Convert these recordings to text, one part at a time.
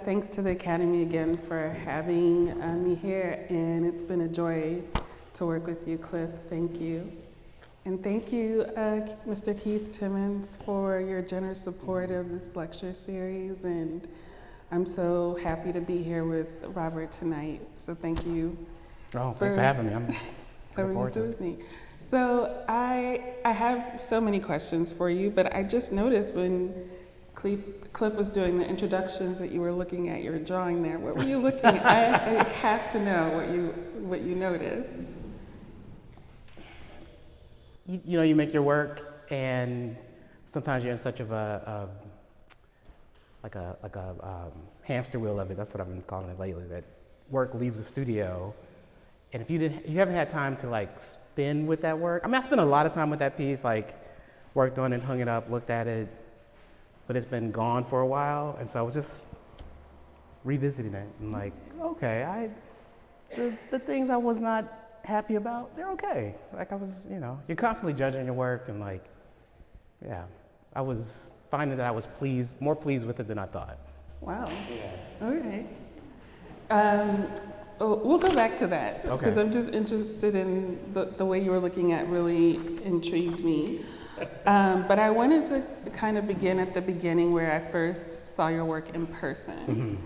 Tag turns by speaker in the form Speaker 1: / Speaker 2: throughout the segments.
Speaker 1: thanks to the Academy again for having me here, and it's been a joy to work with you, Cliff. Thank you. And thank you, Mr. Keith Timmons, for your generous support of this lecture series, and I'm so happy to be here with Robert tonight, so thank you.
Speaker 2: Oh, thanks for having me. I'm
Speaker 1: coming to sit with me. So I have so many questions for you, but I just noticed when Cliff was doing the introductions that you were looking at your drawing there. What were you looking at? I have to know what you noticed.
Speaker 2: You know, you make your work, and sometimes you're in such of a hamster wheel of it. That's what I've been calling it lately. That work leaves the studio, and if you haven't had time to like spend with that work. I mean, I spent a lot of time with that piece, like worked on it, hung it up, looked at it, but it's been gone for a while, and so I was just revisiting it and like, okay, the things I was not happy about, they're okay. Like I was, you know, you're constantly judging your work, and like, yeah, I was finding that I was more pleased with it than I thought.
Speaker 1: Wow. Yeah. Okay. We'll go back to that, because I'm just interested in the way you were looking at really intrigued me. But I wanted to kind of begin at the beginning where I first saw your work in person,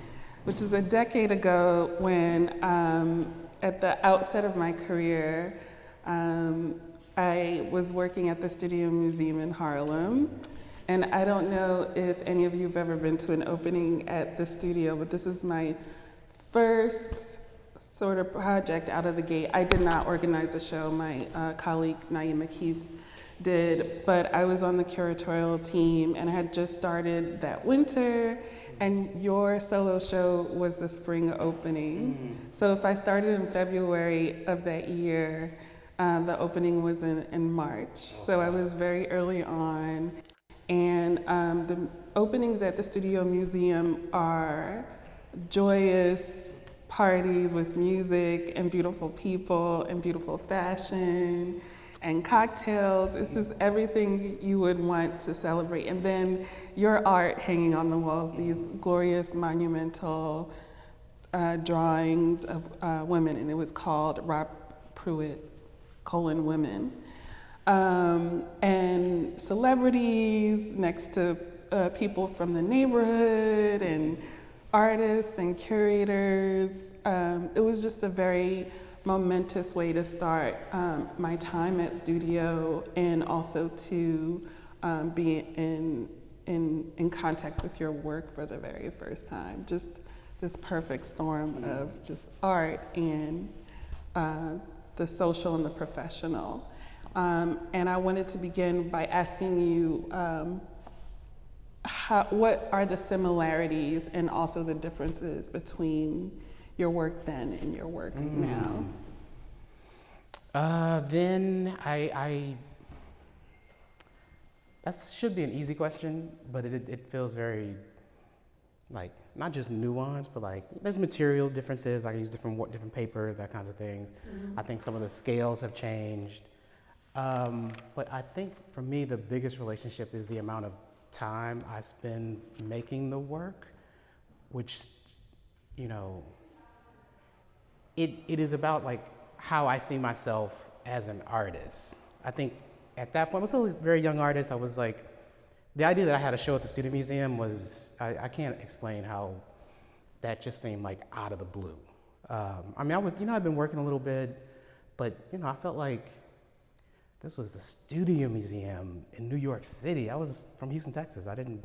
Speaker 1: which is a decade ago when, at the outset of my career, I was working at the Studio Museum in Harlem. And I don't know if any of you have ever been to an opening at the studio, but this is my first sort of project out of the gate. I did not organize the show. My colleague Naima Keith did, but I was on the curatorial team, and I had just started that winter, and your solo show was the spring opening. So if I started in February of that year, the opening was in March. So I was very early on. And the openings at the Studio Museum are joyous parties with music and beautiful people and beautiful fashion and cocktails. It's just everything you would want to celebrate. And then your art hanging on the walls, these glorious monumental drawings of women, and it was called Rob Pruitt, Women. And celebrities next to people from the neighborhood and artists and curators. It was just a very momentous way to start my time at Studio, and also to be in contact with your work for the very first time. Just this perfect storm of just art and the social and the professional. And I wanted to begin by asking you, what are the similarities and also the differences between your work then and your work now?
Speaker 2: Then that should be an easy question, but it feels very, like, not just nuanced, but like there's material differences. I use different paper, that kinds of things. I think some of the scales have changed. But I think for me, the biggest relationship is the amount of time I spend making the work, which, you know, it is about like how I see myself as an artist. I think at that point, I was still a very young artist. I was like, the idea that I had a show at the Studio Museum was, I can't explain how that just seemed like out of the blue. I mean, I'd been working a little bit, but, you know, I felt like this was the Studio Museum in New York City. I was from Houston, Texas. I didn't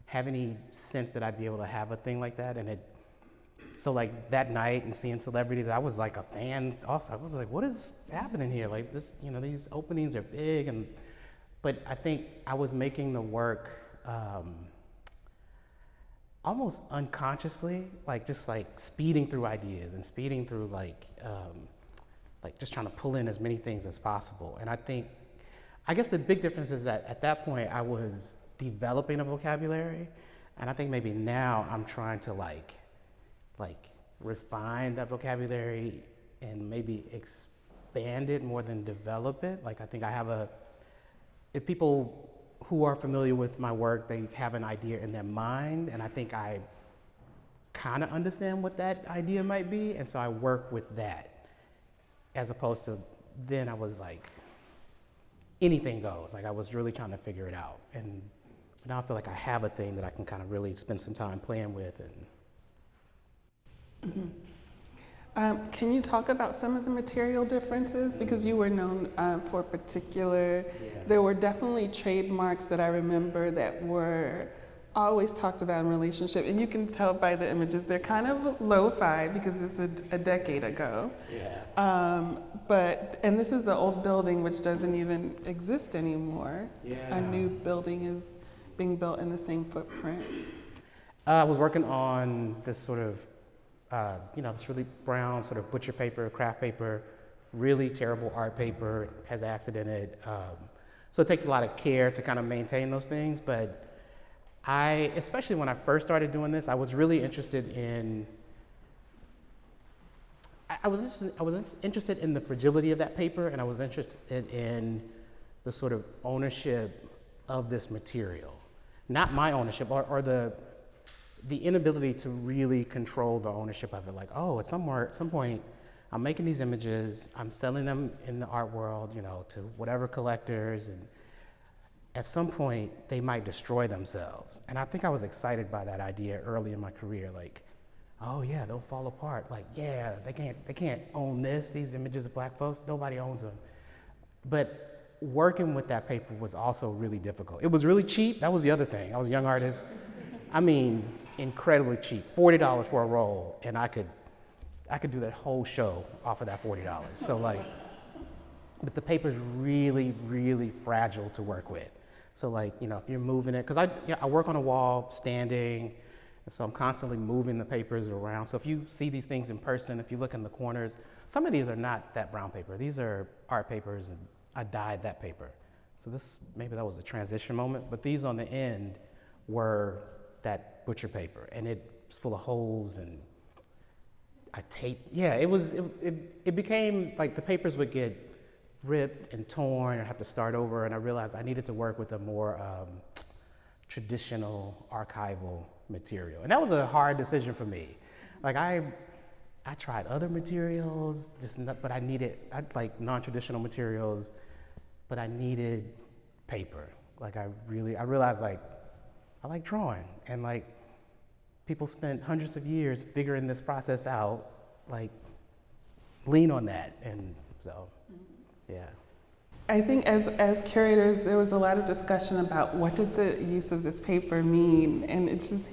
Speaker 2: have any sense that I'd be able to have a thing like that. And so like that night and seeing celebrities, I was like a fan also. I was like, what is happening here? Like this, you know, these openings are big. But I think I was making the work almost unconsciously, like just like speeding through ideas and speeding through like just trying to pull in as many things as possible. And I guess the big difference is that at that point I was developing a vocabulary, and I think maybe now I'm trying to like refine that vocabulary and maybe expand it more than develop it. Like I think I have if people who are familiar with my work, they have an idea in their mind, and I think I kind of understand what that idea might be, and so I work with that, as opposed to then I was like, anything goes. Like I was really trying to figure it out, and now I feel like I have a thing that I can kind of really spend some time playing with. And
Speaker 1: can you talk about some of the material differences? Because you were known for particular, there were definitely trademarks that I remember that were always talked about in relationship, and you can tell by the images, they're kind of lo-fi because it's a decade ago. And this is the old building which doesn't even exist anymore. A new building is being built in the same footprint.
Speaker 2: I was working on this sort of this really brown sort of butcher paper, craft paper, really terrible art paper, it has acid in it. So it takes a lot of care to kind of maintain those things, but especially when I first started doing this, I was really interested in, I was interested in the fragility of that paper, and I was interested in the sort of ownership of this material. Not my ownership, or the inability to really control the ownership of it. Like, oh, at some point, I'm making these images, I'm selling them in the art world, to whatever collectors, and at some point they might destroy themselves. And I think I was excited by that idea early in my career. Like, oh yeah, they'll fall apart. Like, yeah, they can't own this. These images of Black folks, nobody owns them. But working with that paper was also really difficult. It was really cheap. That was the other thing. I was a young artist. I mean, incredibly cheap, $40 for a roll, and I could do that whole show off of that $40. So like, but the paper's really, really fragile to work with. So like, if you're moving it, because I work on a wall standing, and so I'm constantly moving the papers around. So if you see these things in person, if you look in the corners, some of these are not that brown paper. These are art papers, and I dyed that paper. So maybe that was a transition moment, but these on the end were that butcher paper, and it was full of holes, and I taped. It became like the papers would get ripped and torn and have to start over, and I realized I needed to work with a more traditional archival material, and that was a hard decision for me. Like I tried other materials, but I like non-traditional materials, but I needed paper. Like I realized like I like drawing, and like people spent hundreds of years figuring this process out, like lean on that. And so, yeah.
Speaker 1: I think as curators, there was a lot of discussion about what did the use of this paper mean, and it's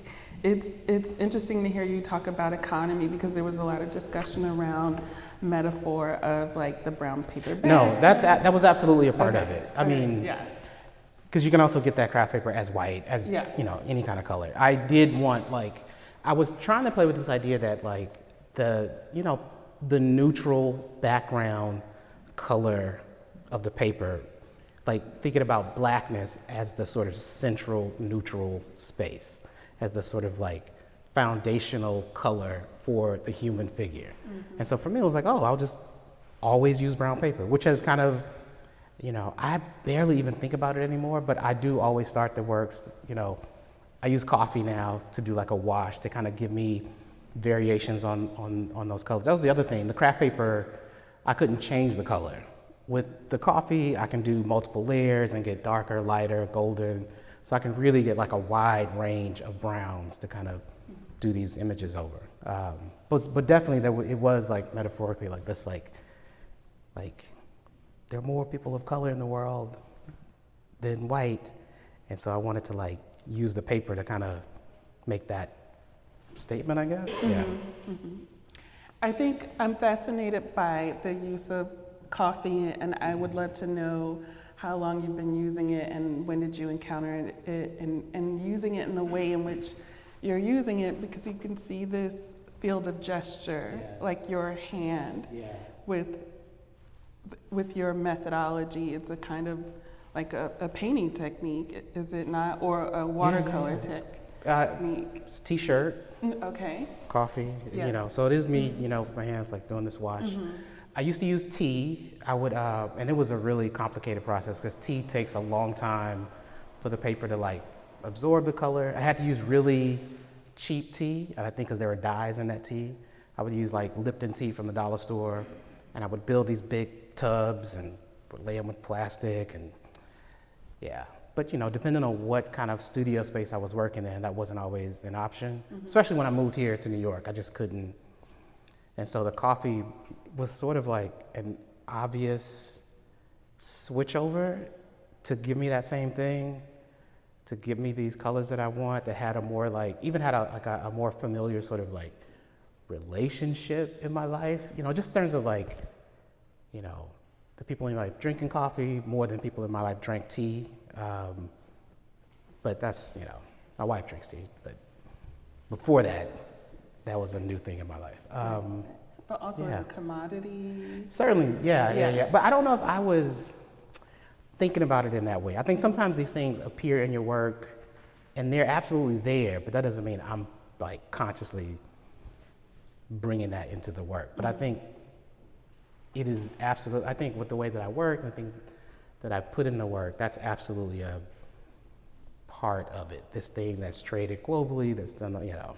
Speaker 1: interesting to hear you talk about economy, because there was a lot of discussion around metaphor of like the brown paper bag.
Speaker 2: No, that was absolutely a part of it. I mean, because you can also get that craft paper as white, as any kind of color. I did want, like, I was trying to play with this idea that like the neutral background color of the paper, like thinking about blackness as the sort of central neutral space, as the sort of like foundational color for the human figure. Mm-hmm. And so for me, it was like, oh, I'll just always use brown paper, which has kind of, I barely even think about it anymore, but I do always start the works, I use coffee now to do like a wash to kind of give me variations on those colors. That was the other thing. The craft paper, I couldn't change the color. With the coffee, I can do multiple layers and get darker, lighter, golden. So I can really get like a wide range of browns to kind of do these images over. But definitely it was like metaphorically like this, like there are more people of color in the world than white. And so I wanted to like use the paper to kind of make that statement, I guess. Mm-hmm. Yeah.
Speaker 1: Mm-hmm. I think I'm fascinated by the use of coffee, and I would love to know how long you've been using it and when did you encounter it, and using it in the way in which you're using it, because you can see this field of gesture, like your hand with your methodology. It's a kind of like a painting technique, is it not? Or a watercolor technique?
Speaker 2: It's t-shirt.
Speaker 1: Okay.
Speaker 2: Coffee, so it is me, with my hands like doing this wash. Mm-hmm. I used to use tea. I would, and it was a really complicated process because tea takes a long time for the paper to like absorb the color. I had to use really cheap tea, and I think because there were dyes in that tea, I would use like Lipton tea from the dollar store, and I would build these big tubs and would lay them with plastic, and yeah. But you know, depending on what kind of studio space I was working in, that wasn't always an option, especially when I moved here to New York. I just couldn't. And so the coffee was sort of like an obvious switch over to give me that same thing, to give me these colors that I want, that had a more like, even had a more familiar sort of like relationship in my life, you know, just in terms of like, you know, the people in my life drinking coffee more than people in my life drank tea. But that's, you know, my wife drinks tea, but before that, that was a new thing in my life.
Speaker 1: But also as a commodity.
Speaker 2: Certainly, yeah.
Speaker 1: Yes.
Speaker 2: But I don't know if I was thinking about it in that way. I think sometimes these things appear in your work and they're absolutely there, but that doesn't mean I'm like consciously bringing that into the work. But I think it is absolutely, I think with the way that I work and the things that I put in the work, that's absolutely a part of it. This thing that's traded globally, that's done, you know,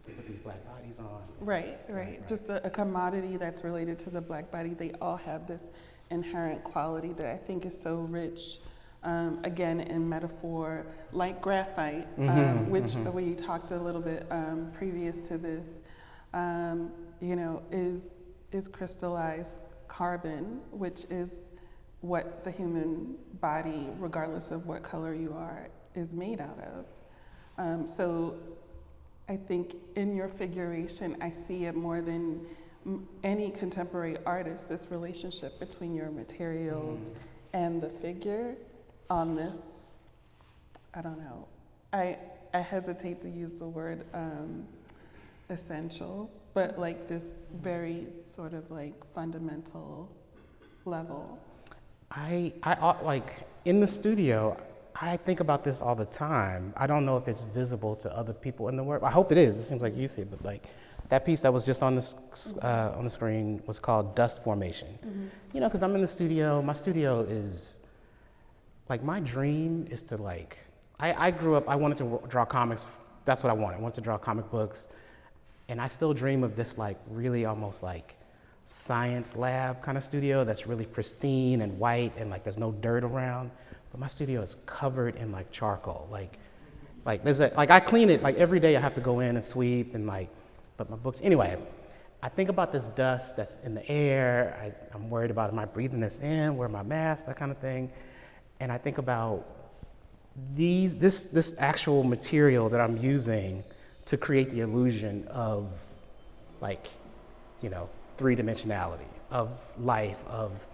Speaker 2: They put these black bodies on.
Speaker 1: Right. Just a commodity that's related to the black body. They all have this inherent quality that I think is so rich, again, in metaphor, like graphite, which we talked a little bit previous to this, you know, is crystallized carbon, which is what the human body, regardless of what color you are, is made out of. So I think in your figuration, I see it more than any contemporary artist, this relationship between your materials and the figure on this, I don't know, I hesitate to use the word essential, but like this very sort of like fundamental level.
Speaker 2: I like in the studio, I think about this all the time. I don't know if it's visible to other people in the work. I hope it is. It seems like you see it, but like that piece that was just on the screen was called Dust Formation. You know, because I'm in the studio. My studio is like, my dream is to like, I grew up, I wanted to draw comics. That's what I wanted. I wanted to draw comic books. And I still dream of this like really almost like science lab kind of studio that's really pristine and white and like there's no dirt around. But my studio is covered in like charcoal. Like there's I clean it like every day. I have to go in and sweep and like, but my books, anyway, I think about this dust that's in the air. I'm worried about, am I breathing this in? Wear my mask, that kind of thing. And I think about this actual material that I'm using to create the illusion of like, you know, three-dimensionality, of life, of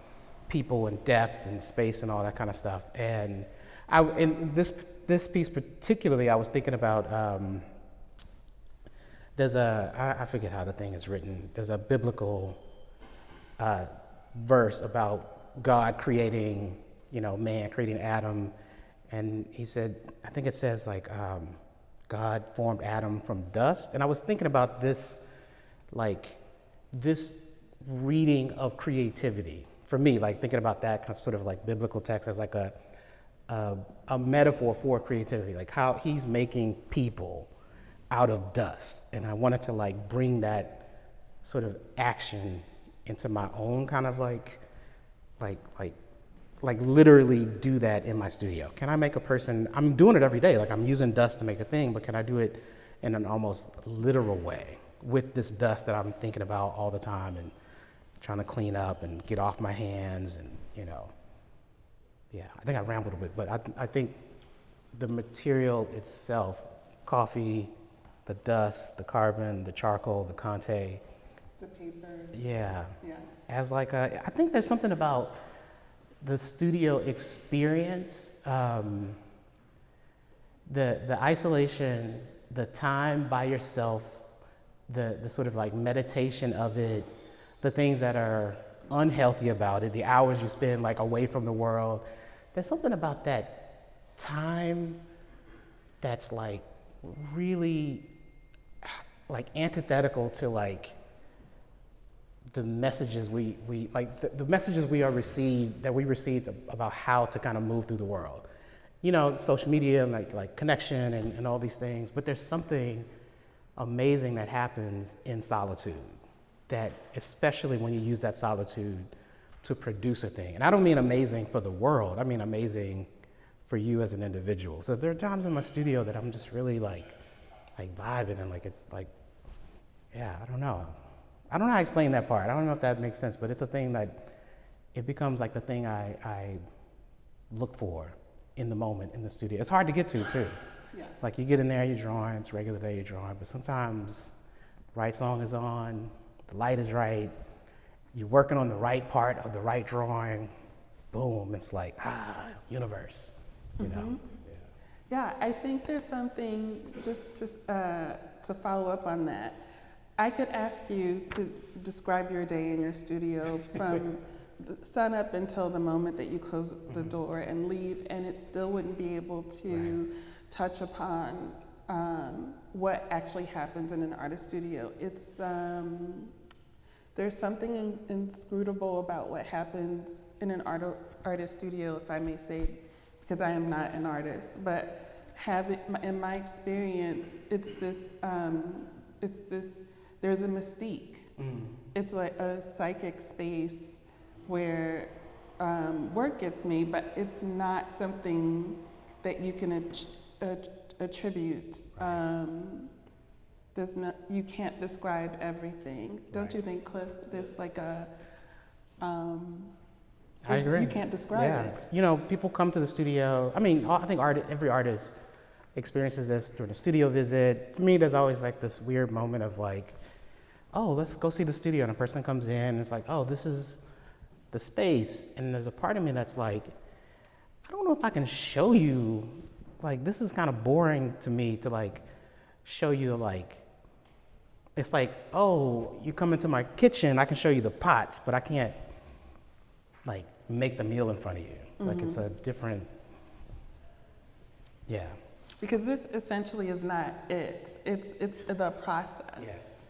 Speaker 2: people and depth and space and all that kind of stuff. And in this piece particularly, I was thinking about, there's I forget how the thing is written. There's a biblical verse about God creating, you know, man, creating Adam. And he said, I think it says like, God formed Adam from dust. And I was thinking about this, like this reading of creativity for me, like thinking about that kind of sort of like biblical text as like a metaphor for creativity, like how he's making people out of dust. And I wanted to like bring that sort of action into my own kind of like literally do that in my studio. Can I make a person, I'm doing it every day, like I'm using dust to make a thing, but can I do it in an almost literal way with this dust that I'm thinking about all the time and trying to clean up and get off my hands and, you know, yeah, I think I rambled a bit, but I think the material itself, coffee, the dust, the carbon, the charcoal, the Conte.
Speaker 1: The paper.
Speaker 2: Yeah.
Speaker 1: Yes.
Speaker 2: As like I think there's something about the studio experience, the isolation, the time by yourself, the sort of like meditation of it, the things that are unhealthy about it, the hours you spend like away from the world. There's something about that time that's like really like antithetical to like the messages we like the messages we received about how to kind of move through the world. you know, social media and like connection and all these things, but there's something amazing that happens in solitude, that especially when you use that solitude to produce a thing. And I don't mean amazing for the world, I mean amazing for you as an individual. So there are times in my studio that I'm just really like vibing and yeah, I don't know how to explain that part. I don't know if that makes sense, but it's a thing that it becomes like the thing I look for in the moment in the studio. It's hard to get to too.
Speaker 1: Yeah.
Speaker 2: Like you get in there, you're drawing, it's a regular day, you're drawing, but sometimes the right song is on, the light is right, you're working on the right part of the right drawing, boom, it's like, universe, you know?
Speaker 1: Yeah, I think there's something, just to follow up on that, I could ask you to describe your day in your studio from the sun up until the moment that you close the door and leave, and it still wouldn't be able to touch upon what actually happens in an artist studio. It's there's something inscrutable about what happens in an artist studio, if I may say, because I am not an artist, but in my experience, it's this, there's a mystique. It's like a psychic space where work gets made, but it's not something that you can attribute. You can't describe everything. Don't you think, Cliff? There's like a,
Speaker 2: I agree.
Speaker 1: You can't describe it.
Speaker 2: You know, people come to the studio. I mean, I think every artist experiences this during a studio visit. For me, there's always like this weird moment of like, oh, let's go see the studio. And a person comes in and it's like, oh, this is the space. And there's a part of me that's like, I don't know if I can show you, like, this is kind of boring to me to like show you like, it's like, oh, you come into my kitchen, I can show you the pots, but I can't like make the meal in front of you. Like it's a different, yeah.
Speaker 1: Because this essentially is not it. It's the process.
Speaker 2: Yes.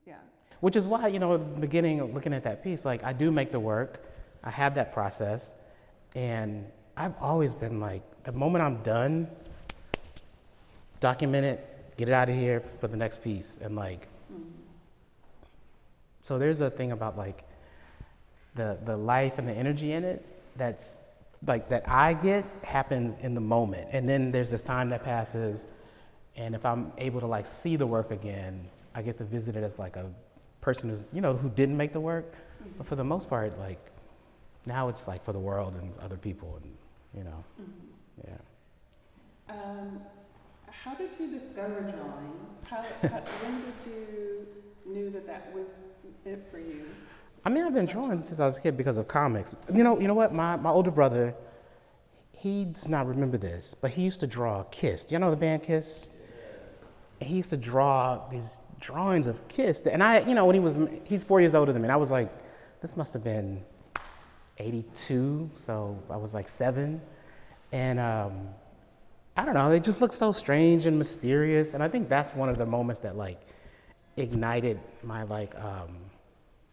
Speaker 1: Yeah.
Speaker 2: Which is why, you know, at the beginning of looking at that piece, like I do make the work, I have that process, and I've always been like, the moment I'm done, document it, get it out of here for the next piece, and like, so there's a thing about like the life and the energy in it that's like that I get happens in the moment, and then there's this time that passes, and if I'm able to like see the work again, I get to visit it as like a person who's, you know, who didn't make the work, but for the most part, like now it's like for the world and other people, and you know, yeah.
Speaker 1: How did you discover drawing? When did you knew that was it for you?
Speaker 2: I mean, I've been drawing since I was a kid because of comics. You know what? My older brother, he does not remember this, but he used to draw Kiss. Do you know the band Kiss? And he used to draw these drawings of Kiss. And I, you know, when he's 4 years older than me, and I was like, this must have been 82, so I was like 7. And I don't know, they just looked so strange and mysterious. And I think that's one of the moments that like ignited my like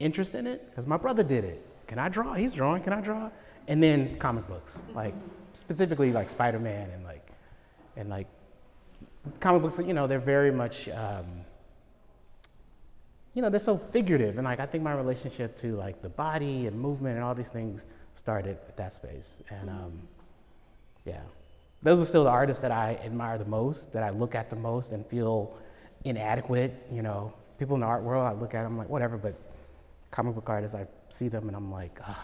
Speaker 2: interest in it, because my brother did it. Can I draw? He's drawing, can I draw? And then comic books, like specifically like Spider-Man and like comic books, you know, they're very much, you know, they're so figurative. And like, I think my relationship to like the body and movement and all these things started at that space. And yeah, those are still the artists that I admire the most, that I look at the most and feel inadequate. You know, people in the art world, I look at them like, whatever, but comic book artists, I see them and I'm like, I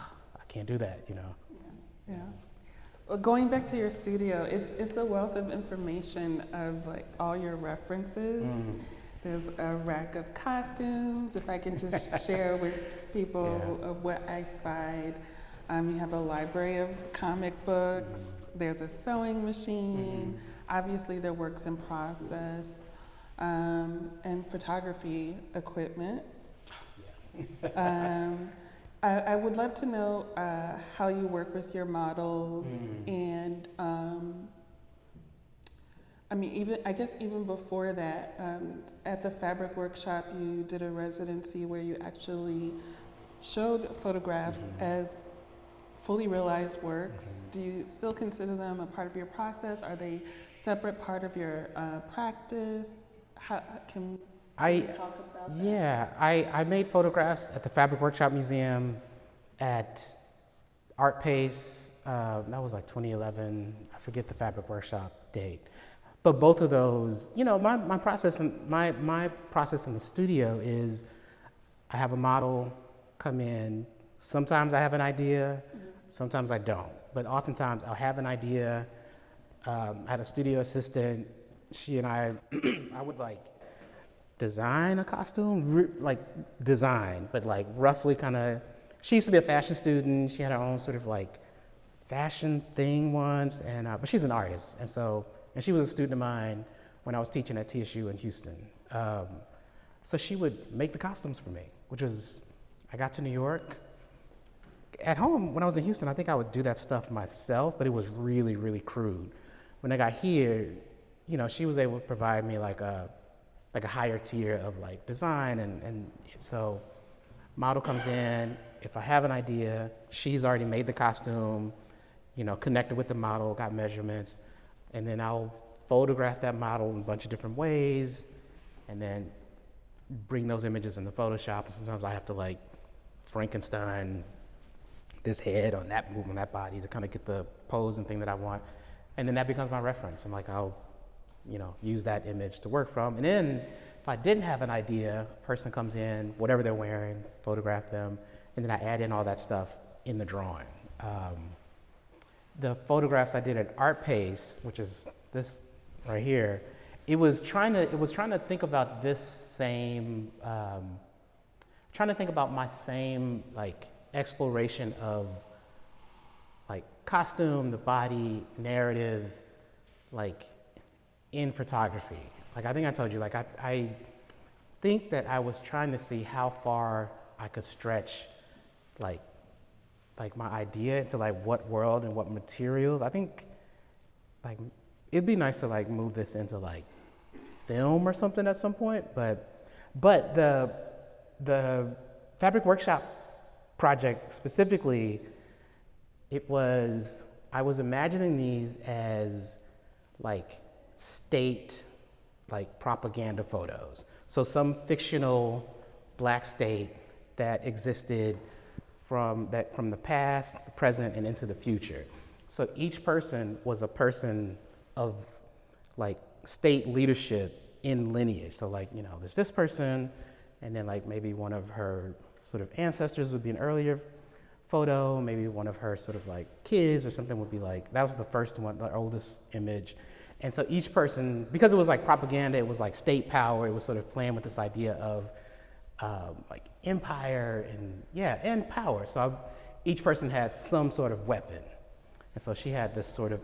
Speaker 2: can't do that, you know?
Speaker 1: Yeah. Well, going back to your studio, it's a wealth of information of like all your references. There's a rack of costumes, if I can just share with people of what I spied. You have a library of comic books. There's a sewing machine. Obviously, there are works in process, and photography equipment. I would love to know how you work with your models, and I mean, I guess even before that, at the fabric workshop, you did a residency where you actually showed photographs as fully realized works. Do you still consider them a part of your process? Are they separate part of your practice? How can you talk about that?
Speaker 2: Yeah, I made photographs at the Fabric Workshop Museum, at Art Pace, that was like 2011, I forget the Fabric Workshop date. But both of those, my process in the studio is I have a model come in. Sometimes I have an idea, sometimes I don't. But oftentimes I'll have an idea. I had a studio assistant. She and I would like design a costume, but like roughly kind of. She used to be a fashion student. She had her own sort of like fashion thing once, but she's an artist, and she was a student of mine when I was teaching at TSU in Houston. So she would make the costumes for me, which was, I got to New York. At home, when I was in Houston, I think I would do that stuff myself, but it was really, really crude. When I got here, she was able to provide me like a higher tier of like design, and so model comes in. If I have an idea, she's already made the costume, connected with the model, got measurements, and then I'll photograph that model in a bunch of different ways, and then bring those images into Photoshop. And sometimes I have to like Frankenstein this head on that movement, that body to kind of get the pose and thing that I want. And then that becomes my reference. And like, I'll, use that image to work from. And then if I didn't have an idea, a person comes in, whatever they're wearing, photograph them, and then I add in all that stuff in the drawing. The photographs I did at Art Pace, which is this right here, it was trying to think about this same, trying to think about my same like exploration of like costume, the body, narrative, like in photography. Like I think I told you, like I think that I was trying to see how far I could stretch like my idea into like what world and what materials. I think like it'd be nice to like move this into like film or something at some point, but the Fabric Workshop project specifically, I was imagining these as like state like propaganda photos. So some fictional black state that existed from the past, the present, and into the future. So each person was a person of like state leadership in lineage. So like, there's this person, and then like maybe one of her sort of ancestors would be an earlier photo, maybe one of her sort of like kids or something would be like, that was the first one, the oldest image. And so each person, because it was like propaganda, it was like state power, it was sort of playing with this idea of like empire and power. So each person had some sort of weapon. And so she had this sort of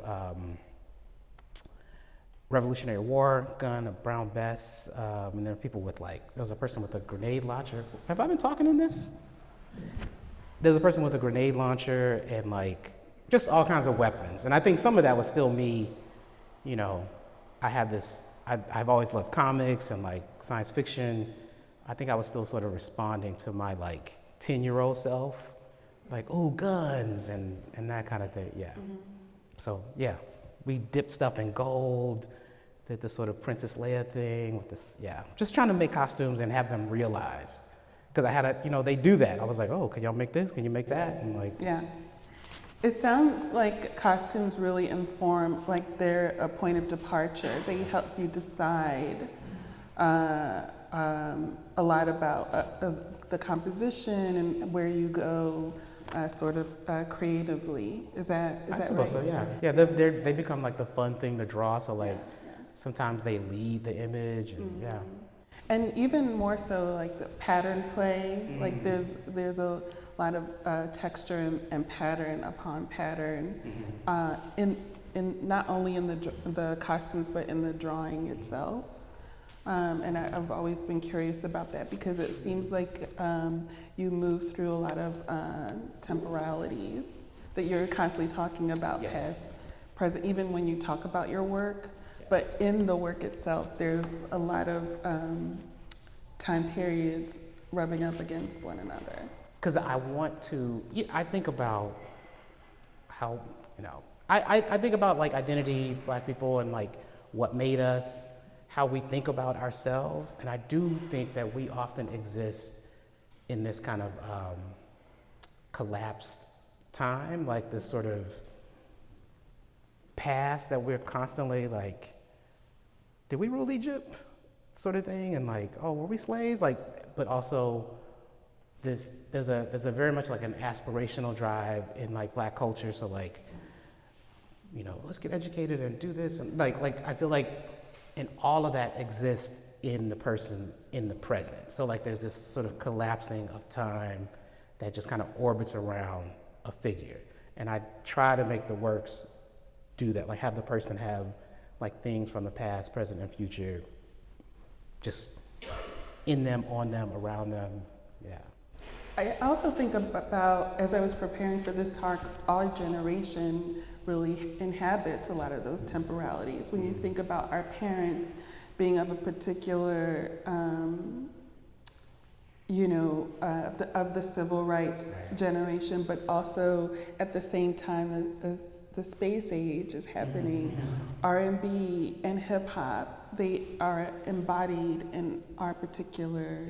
Speaker 2: Revolutionary War gun, a brown vest, and there were people with there was a person with a grenade launcher. Have I been talking in this? There's a person with a grenade launcher and like just all kinds of weapons. And I think some of that was still me, I've always loved comics and like science fiction. I think I was still sort of responding to my like 10-year-old self, like, oh, guns and that kind of thing, yeah. Mm-hmm. So yeah, we dipped stuff in gold, did the sort of Princess Leia thing with this, yeah. Just trying to make costumes and have them realized. Because I had they do that. I was like, oh, can y'all make this? Can you make that? And like,
Speaker 1: yeah. It sounds like costumes really inform, like they're a point of departure. They help you decide a lot about the composition and where you go sort of creatively. Is that
Speaker 2: I
Speaker 1: right?
Speaker 2: suppose so, yeah. Yeah, they become like the fun thing to draw. So like sometimes they lead the image and yeah.
Speaker 1: And even more so like the pattern play, like there's a lot of texture and pattern upon pattern in not only in the costumes but in the drawing itself. And I've always been curious about that because it seems like you move through a lot of temporalities that you're constantly talking about, past, present, even when you talk about your work. But in the work itself, there's a lot of time periods rubbing up against one another.
Speaker 2: Because I think about how, you know, I think about like identity, Black people, and like what made us, how we think about ourselves. And I do think that we often exist in this kind of collapsed time, like this sort of past that we're constantly like, did we rule Egypt sort of thing? And like, oh, were we slaves? Like, but also there's a very much like an aspirational drive in like Black culture. So like, you know, let's get educated and do this. And like I feel like, and all of that exists in the person in the present. So like there's this sort of collapsing of time that just kind of orbits around a figure. And I try to make the works do that, like have the person have like things from the past, present, and future just in them, on them, around them, yeah.
Speaker 1: I also think about, as I was preparing for this talk, our generation really inhabits a lot of those temporalities. When you think about our parents being of a particular, of the civil rights generation, but also at the same time as the space age is happening, R&B and hip hop, they are embodied in our particular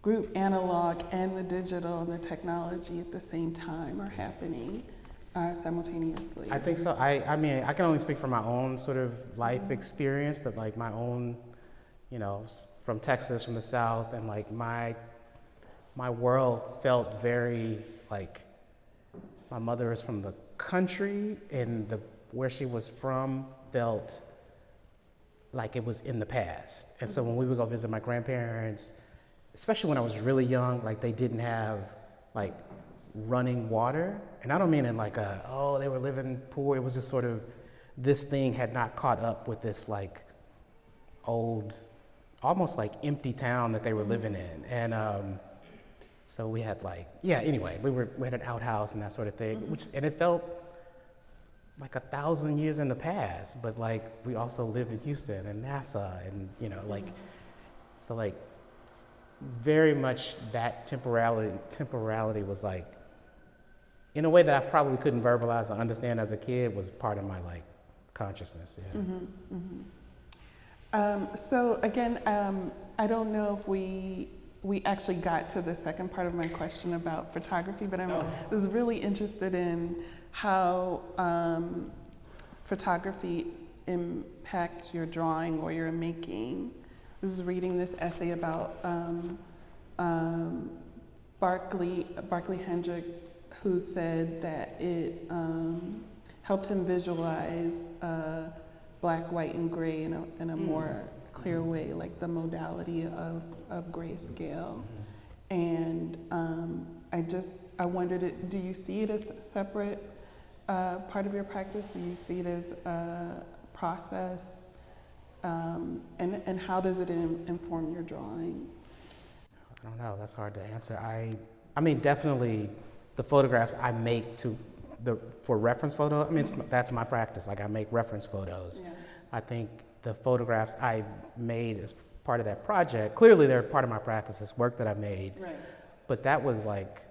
Speaker 1: group. Analog and the digital and the technology at the same time are happening simultaneously.
Speaker 2: I think so. I mean, I can only speak from my own sort of life experience, but like my own, you know, from Texas, from the South, and like my world felt very like, my mother is from the country, and where she was from felt like it was in the past. And so when we would go visit my grandparents, especially when I was really young, like they didn't have like running water. And I don't mean in like they were living poor. It was just sort of, this thing had not caught up with this like old, almost like empty town that they were living in. And so we had like, anyway, we had an outhouse and that sort of thing, and it felt like 1,000 years in the past, but like we also lived in Houston and NASA and, you know, like, so like very much that temporality was like, in a way that I probably couldn't verbalize or understand as a kid, was part of my like consciousness.
Speaker 1: So again, I don't know if we actually got to the second part of my question about photography, but I was really interested in how photography impacts your drawing or your making. I was reading this essay about Barclay Hendricks, who said that it helped him visualize black, white, and gray in a more clear way, like the modality of grayscale. And I wondered, do you see it as a separate part of your practice? Do you see it as a process? And how does it inform your drawing?
Speaker 2: I don't know, that's hard to answer. I mean, definitely the photographs I make for reference photo, I mean, that's my practice. Like I make reference photos.
Speaker 1: Yeah.
Speaker 2: I think the photographs I made as part of that project, clearly they're part of my practice, this work that I made.
Speaker 1: Right.
Speaker 2: But that was like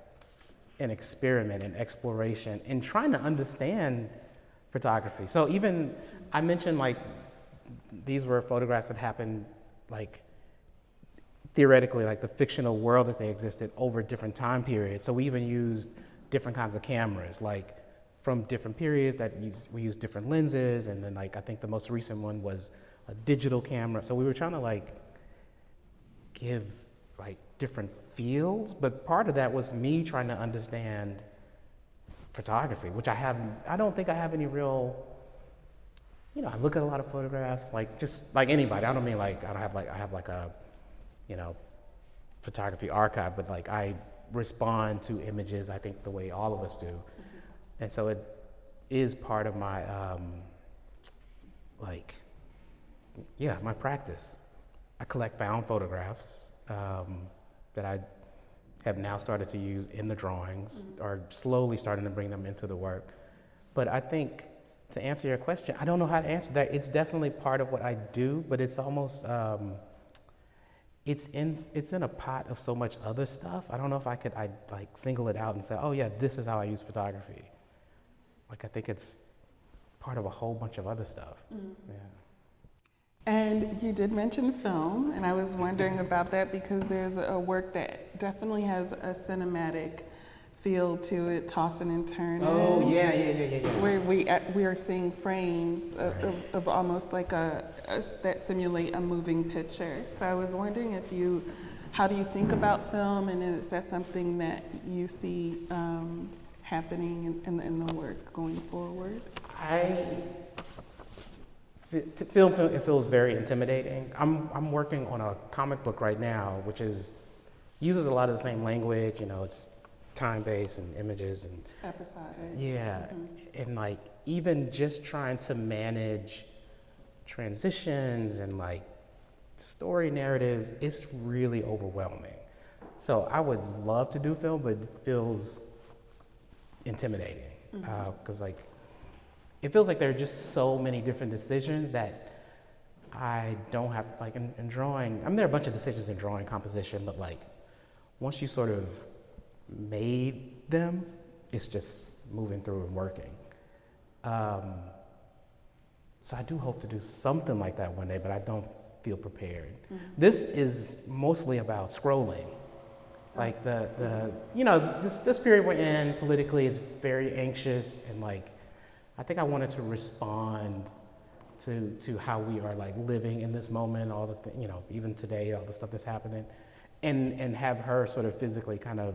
Speaker 2: an experiment, an exploration in trying to understand photography. So even, I mentioned like, these were photographs that happened like theoretically, like the fictional world that they existed over different time periods. So we even used different kinds of cameras, like from different periods we used different lenses. And then like, I think the most recent one was a digital camera. So we were trying to like give like different fields, but part of that was me trying to understand photography, which I don't think I have any real, you know, I look at a lot of photographs, like just like anybody. I don't mean like, I have like a, you know, photography archive, but like I respond to images, I think the way all of us do. And so it is part of my, my practice. I collect found photographs that I have now started to use in the drawings, or slowly starting to bring them into the work. But I think, to answer your question, I don't know how to answer that. It's definitely part of what I do, but it's almost, it's in a pot of so much other stuff. I don't know if I'd like single it out and say, oh yeah, this is how I use photography. Like, I think it's part of a whole bunch of other stuff. Yeah.
Speaker 1: And you did mention film, and I was wondering about that because there's a work that definitely has a cinematic feel to it, tossing and turning.
Speaker 2: Oh, yeah.
Speaker 1: Where we are seeing frames of almost like that simulate a moving picture. So I was wondering how do you think about film, and is that something that you see happening in the work going forward?
Speaker 2: Film, it feels very intimidating. I'm working on a comic book right now, which uses a lot of the same language. It's time-based and images and
Speaker 1: episodic.
Speaker 2: Yeah, and like even just trying to manage transitions and like story narratives, it's really overwhelming. So I would love to do film, but it feels intimidating because like it feels like there are just so many different decisions that I don't have, like in drawing. There are a bunch of decisions in drawing composition, but like once you sort of made them, it's just moving through and working. So I do hope to do something like that one day, but I don't feel prepared. This is mostly about scrolling. Like this period we're in politically is very anxious, and like I think I wanted to respond to how we are like living in this moment, all the even today, all the stuff that's happening, and have her sort of physically kind of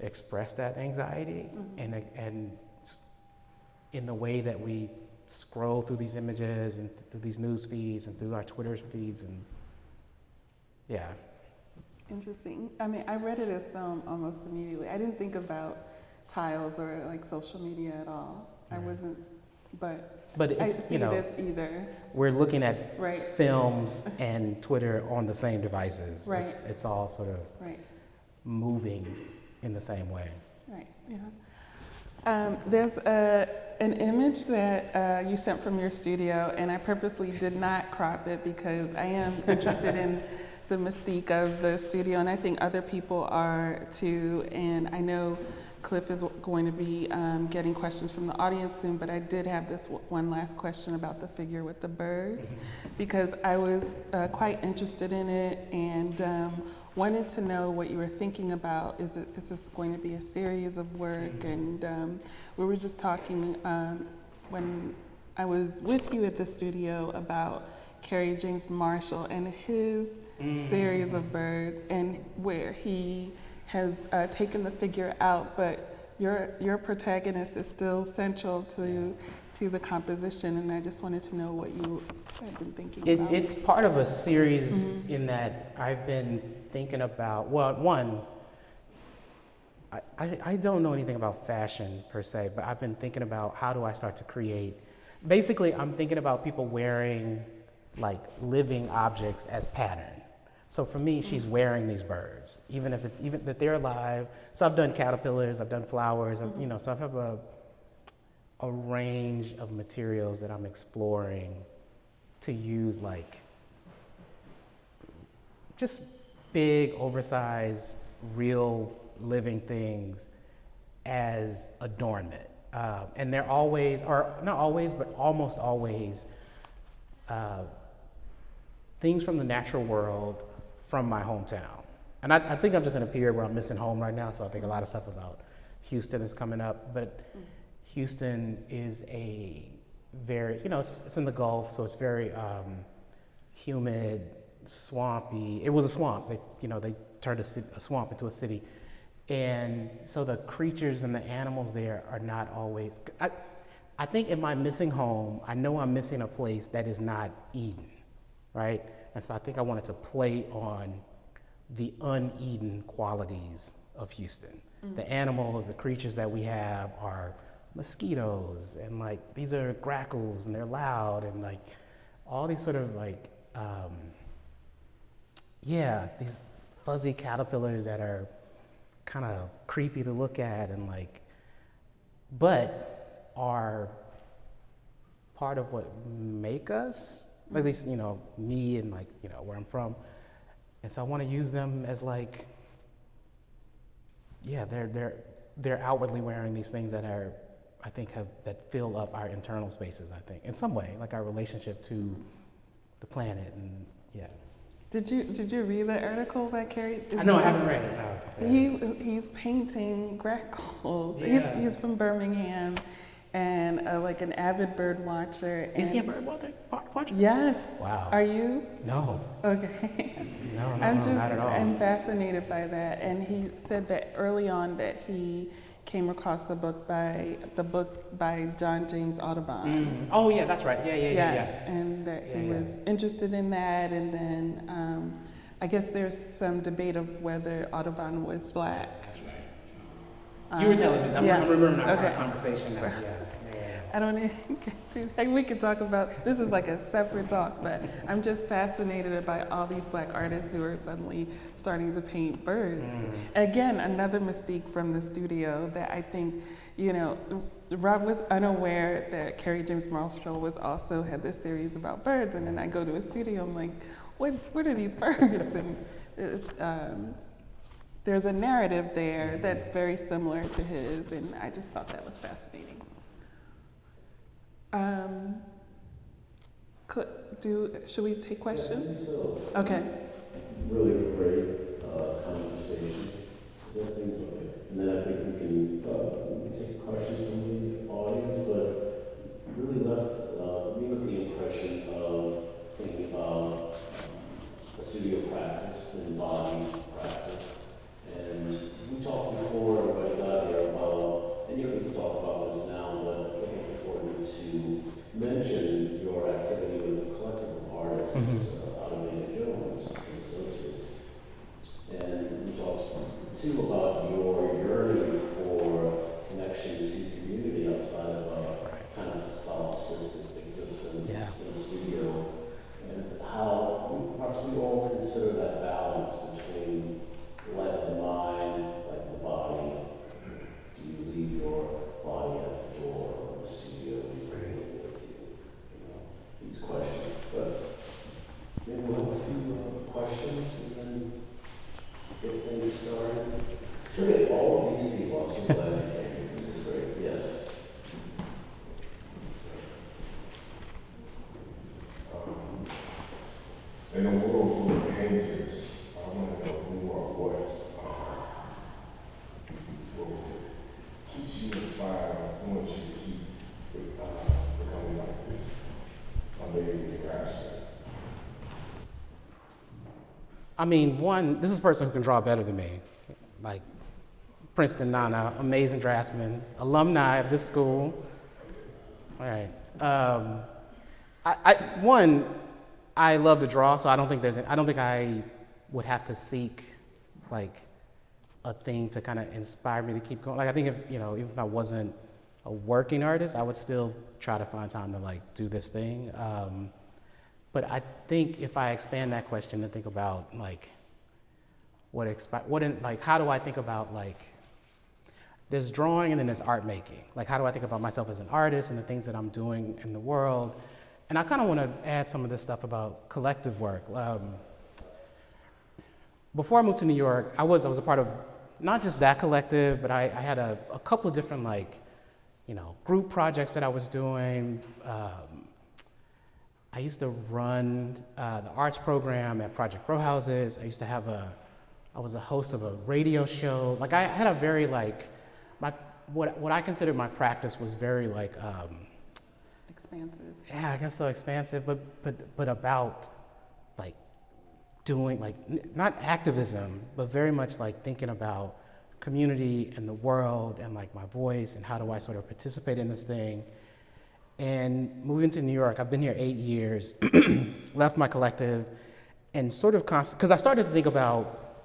Speaker 2: express that anxiety, and in the way that we scroll through these images and through these news feeds and through our Twitter feeds, and yeah.
Speaker 1: Interesting. I mean, I read it as film almost immediately. I didn't think about tiles or like social media at all. I wasn't, but
Speaker 2: it's,
Speaker 1: I see it as either.
Speaker 2: We're looking at films and Twitter on the same devices.
Speaker 1: Right.
Speaker 2: It's all sort of moving in the same way.
Speaker 1: Right, yeah. There's an image that you sent from your studio, and I purposely did not crop it because I am interested in the mystique of the studio, and I think other people are too. And I know Cliff is going to be getting questions from the audience soon, but I did have this one last question about the figure with the birds, because I was quite interested in it and wanted to know what you were thinking about. Is this going to be a series of work? And we were just talking when I was with you at the studio about Kerry James Marshall and his series of birds, and where he has taken the figure out, but your protagonist is still central to the composition, and I just wanted to know what you had been thinking about.
Speaker 2: It's part of a series in that I've been thinking about, well, one, I don't know anything about fashion per se, but I've been thinking about how do I start to create. Basically, I'm thinking about people wearing like living objects as pattern. So for me, she's wearing these birds, even that they're alive. So I've done caterpillars, I've done flowers, so I have a range of materials that I'm exploring to use, like just big, oversized, real living things as adornment. And they're always, or not always, but almost always, things from the natural world from my hometown. And I think I'm just in a period where I'm missing home right now, so I think a lot of stuff about Houston is coming up, but Houston is a very, it's in the Gulf, so it's very humid, swampy. It was a swamp. They turned a swamp into a city. And so the creatures and the animals there are not always, I think in my missing home, I know I'm missing a place that is not Eden, right? And so I think I wanted to play on the un-Eden qualities of Houston. The animals, the creatures that we have are mosquitoes, and like these are grackles, and they're loud, and like all these sort of like, these fuzzy caterpillars that are kind of creepy to look at, and like, but are part of what make us, at least, me and like, where I'm from. And so I want to use them as like, they're outwardly wearing these things that are I think that fill up our internal spaces, I think, in some way, like our relationship to the planet, and yeah.
Speaker 1: Did you read the article by Carrie?
Speaker 2: No, I haven't read it, no.
Speaker 1: He's painting grackles.
Speaker 2: Yeah.
Speaker 1: He's from Birmingham, and like an avid bird watcher.
Speaker 2: Is he a bird watcher?
Speaker 1: Yes.
Speaker 2: Wow.
Speaker 1: Are you?
Speaker 2: No.
Speaker 1: Okay.
Speaker 2: No,
Speaker 1: Not at all. I'm fascinated by that, and he said that early on that he came across the book by John James Audubon.
Speaker 2: Oh yeah, that's right. Yeah.
Speaker 1: And that he was interested in that, and then I guess there's some debate of whether Audubon was Black.
Speaker 2: That's right. You were telling me. I'm remembering our conversation now. Yeah.
Speaker 1: I don't even get to. We could talk about this is like a separate talk, but I'm just fascinated by all these Black artists who are suddenly starting to paint birds. Again, another mystique from the studio that I think, Rob was unaware that Carrie James Marshall also had this series about birds, and then I go to a studio, I'm like, what are these birds? And it's, there's a narrative there that's very similar to his, and I just thought that was fascinating. Should we take questions?
Speaker 3: So.
Speaker 1: Okay.
Speaker 3: Really great conversation. Is that thing okay? And then I think we can take questions from the audience, but really left me with the impression of thinking about a studio practice, an embodied practice. And we talked before everybody got here about, and we can talk about this now, but I think it's important to mention your activity with the collective of artists, Artadia Jones and Associates. And we talked too about your yearning for connection to community outside of a kind of solipsistic existence in a studio, and how perhaps we all consider that balance between life of the mind, life of the body. Do you leave your body at the door of the studio? Do you bring it with you? These questions. But maybe we'll have a few questions and then get things started. Look at all of these people. I'm so glad you came. This is great. Yes.
Speaker 4: In a world full of painters, I want to know who or what keeps you inspired and wants you to keep becoming like this amazing craftsman.
Speaker 2: I mean, one, this is a person who can draw better than me. Like Princeton Nana, amazing draftsman, alumni of this school. All right. I love to draw, so I don't think I would have to seek like a thing to kind of inspire me to keep going. Like I think even if I wasn't a working artist, I would still try to find time to like do this thing. But I think if I expand that question and think about like how do I think about like there's drawing and then there's art making. Like how do I think about myself as an artist and the things that I'm doing in the world? And I kind of want to add some of this stuff about collective work. Before I moved to New York, I was a part of not just that collective, but I had a couple of different group projects that I was doing. I used to run the arts program at Project Row Houses. I was a host of a radio show. Like I had a very what I considered my practice was very
Speaker 1: expansive.
Speaker 2: Yeah, I guess so, expansive, but about like doing not activism, but very much like thinking about community and the world and like my voice and how do I sort of participate in this thing. And moving to New York, I've been here 8 years, left my collective, and sort of because I started to think about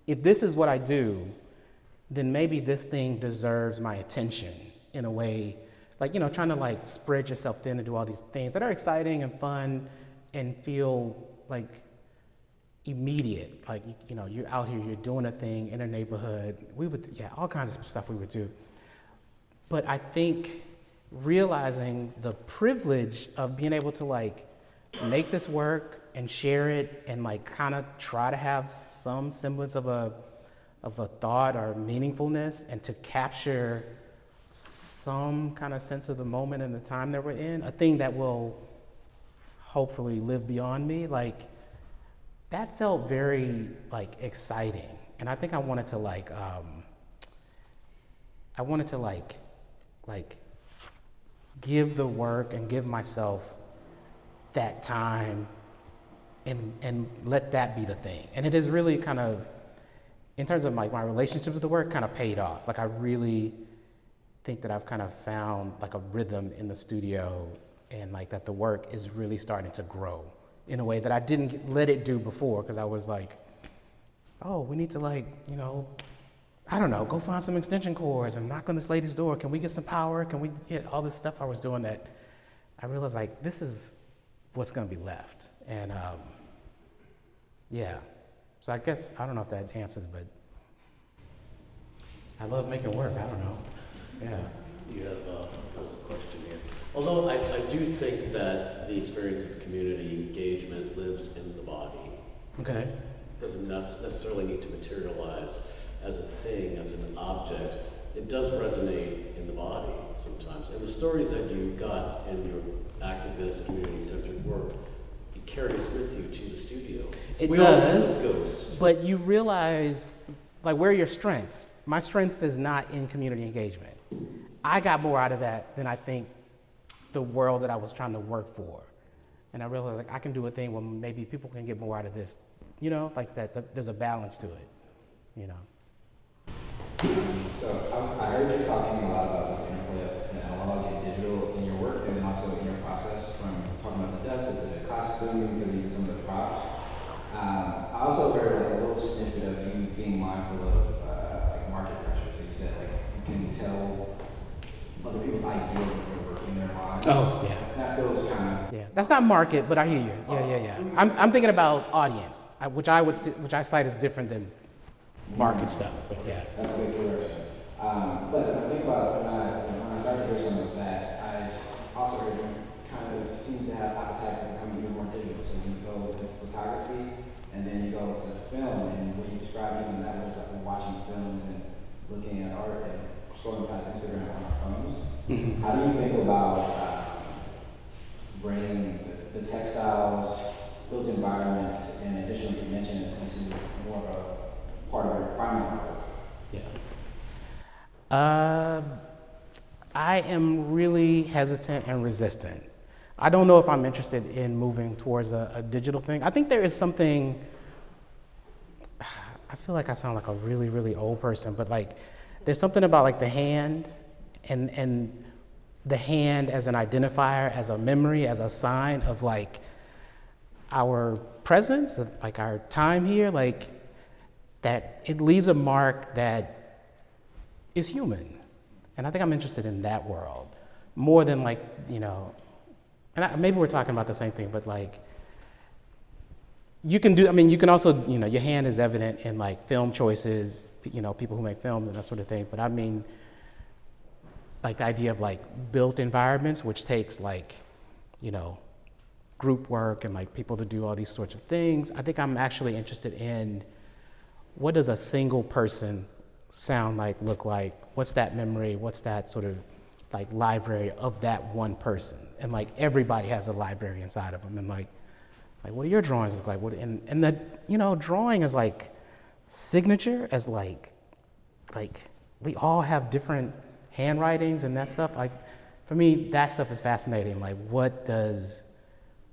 Speaker 2: if this is what I do, then maybe this thing deserves my attention in a way. Like, trying to spread yourself thin and do all these things that are exciting and fun and feel like immediate. Like, you're out here, you're doing a thing in a neighborhood. All kinds of stuff we would do. But I think realizing the privilege of being able to make this work and share it and kind of try to have some semblance of a thought or meaningfulness and to capture some kind of sense of the moment and the time that we're in, a thing that will hopefully live beyond me, like that felt very like exciting. And I think I wanted to like give the work and give myself that time and let that be the thing. And it is really kind of, in terms of like my relationship with the work, kind of paid off. Like I really think that I've kind of found like a rhythm in the studio, and like that the work is really starting to grow in a way that I didn't let it do before, because I was like, oh, we need to like, you know, I don't know, go find some extension cords and knock on this lady's door. Can we get some power? Can we get all this stuff I was doing that I realized like this is what's gonna be left. And yeah, so I guess, I don't know if that answers, but I love making work, I don't know, yeah.
Speaker 3: You have, there was a question here. Although I do think that the experience of community engagement lives in the body.
Speaker 2: Okay.
Speaker 3: Doesn't necessarily need to materialize as a thing, as an object. It does resonate in the body sometimes. And the stories that you got in your activist, community-centered work, it carries with you to the studio.
Speaker 2: It
Speaker 3: We all
Speaker 2: does,
Speaker 3: have ghosts.
Speaker 2: but you realize, like, where are your strengths? My strengths is not in community engagement. I got more out of that than I think the world that I was trying to work for. And I realized, like, I can do a thing where maybe people can get more out of this, you know, like that there's a balance to it, you know.
Speaker 5: So I heard you talking a lot about the interplay of analog and digital in your work, and then also in your process, from talking about the dust to the costumes and even some of the props. I also heard like a little snippet of you being mindful of like market pressure. So you said like you can tell other people's ideas that they're working in their mind.
Speaker 2: Oh, yeah.
Speaker 5: That feels kind of.
Speaker 2: Yeah, that's not market, but I hear you. Yeah. I'm thinking about audience, which I cite as different than market stuff, but yeah.
Speaker 5: That's a good correction. But when I think about when I started to hear some of that, I also heard you kind of seem to have appetite for becoming even more digital. So you go into photography, and then you go to film, and what you described even that was like we're watching films and looking at art and scrolling past Instagram on our phones.
Speaker 2: Mm-hmm.
Speaker 5: How do you think about bringing the textiles, built environments, and additional dimensions into more of a part of your primary work?
Speaker 2: Yeah. I am really hesitant and resistant. I don't know if I'm interested in moving towards a digital thing. I think there is something, I feel like I sound like a really, really old person, but like there's something about like the hand and the hand as an identifier, as a memory, as a sign of like our presence, of like our time here, like that it leaves a mark that is human. And I think I'm interested in that world more than like, you know, and maybe we're talking about the same thing, but like, you can also, you know, your hand is evident in like film choices, you know, people who make films and that sort of thing. But I mean, like the idea of like built environments, which takes like, you know, group work and like people to do all these sorts of things. I think I'm actually interested in what does a single person sound like, look like? What's that memory? What's that sort of like library of that one person? And like everybody has a library inside of them. And like what do your drawings look like? And that, you know, drawing is like signature as like we all have different handwritings and that stuff. Like for me, that stuff is fascinating. Like what does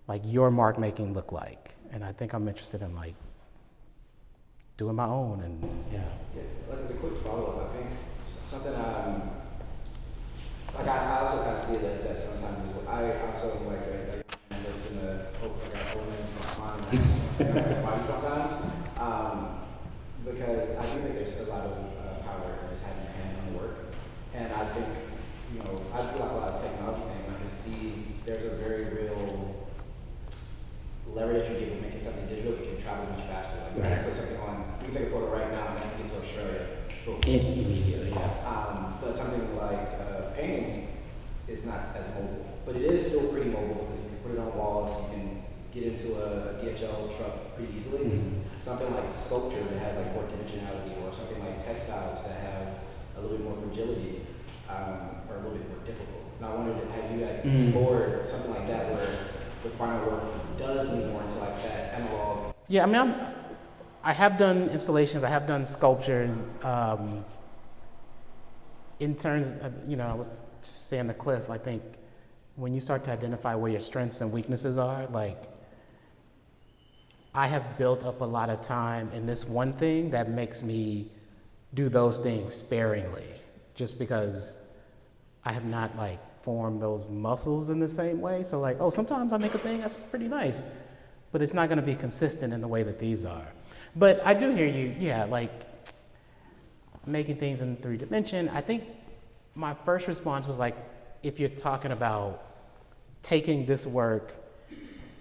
Speaker 2: like your mark making look like? And I think I'm interested in like doing my own and yeah.
Speaker 5: Yeah, like as a quick follow-up, I think something like I also kind of see it as sometimes I also like listen to Owens and body sometimes because I do think there's a lot of power in just having your hand on the work, and I think I feel like a lot of technology things. I can see there's a very real leverage that you give in making something digital that can travel much faster. Like you can put something on, you can take a photo right now and you can get to Australia.
Speaker 2: Immediately, yeah.
Speaker 5: But something like painting is not as mobile, but it is still pretty mobile. You can put it on walls, you can get into a DHL truck pretty easily. Mm-hmm. Something like sculpture that has like more dimensionality, or something like textiles that have a little bit more fragility. are a little bit more difficult. And I wondered, have you explored something like that where the final work does lean more into like that analog?
Speaker 2: Yeah, I mean, I have done installations, I have done sculptures. In terms of, I was just saying to Cliff, I think when you start to identify where your strengths and weaknesses are, like, I have built up a lot of time in this one thing that makes me do those things sparingly, just because I have not like formed those muscles in the same way. So like, sometimes I make a thing that's pretty nice, but it's not gonna be consistent in the way that these are. But I do hear you, yeah, like making things in 3D. I think my first response was like, if you're talking about taking this work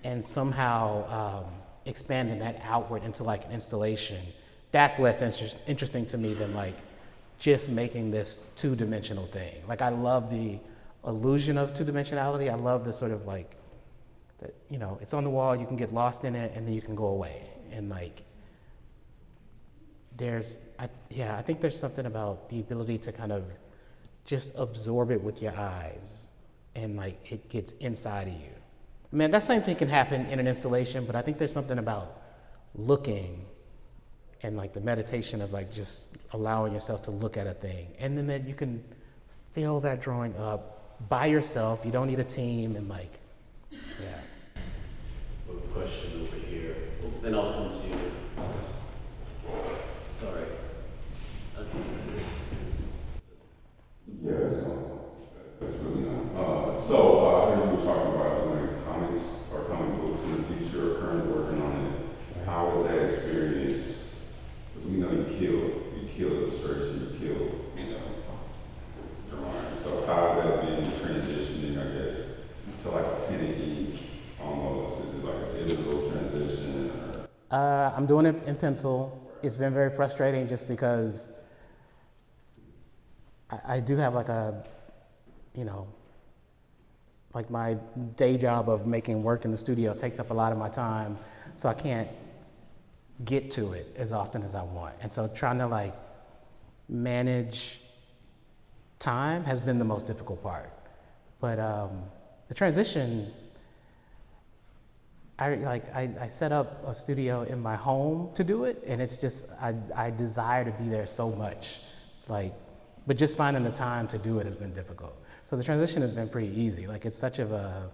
Speaker 2: and somehow expanding that outward into like an installation, that's less interesting to me than like just making this two-dimensional thing. Like, I love the illusion of two-dimensionality. I love the sort of like, that, it's on the wall, you can get lost in it, and then you can go away. And like, I think there's something about the ability to kind of just absorb it with your eyes, and like, it gets inside of you. I mean, that same thing can happen in an installation, but I think there's something about looking and like the meditation of like just allowing yourself to look at a thing, and then that you can fill that drawing up by yourself. You don't need a team, and like, yeah.
Speaker 3: We have a question over here. Then I'll come to you. Sorry. Okay.
Speaker 4: Yeah, that's really nice. So I heard you were talking about doing comics or comic books in the future, or currently working on it. How was that experience? Because we know you killed illustration, you killed, drawing. So how has that been transitioning, I guess, to like a pen and ink almost? Is it like a digital transition? Or?
Speaker 2: I'm doing it in pencil. It's been very frustrating just because I do have like a, like my day job of making work in the studio takes up a lot of my time, so I can't get to it as often as I want. And so trying to like manage time has been the most difficult part. But the transition, I set up a studio in my home to do it, and it's just, I desire to be there so much, like, but just finding the time to do it has been difficult. So the transition has been pretty easy. Like, it's such of a,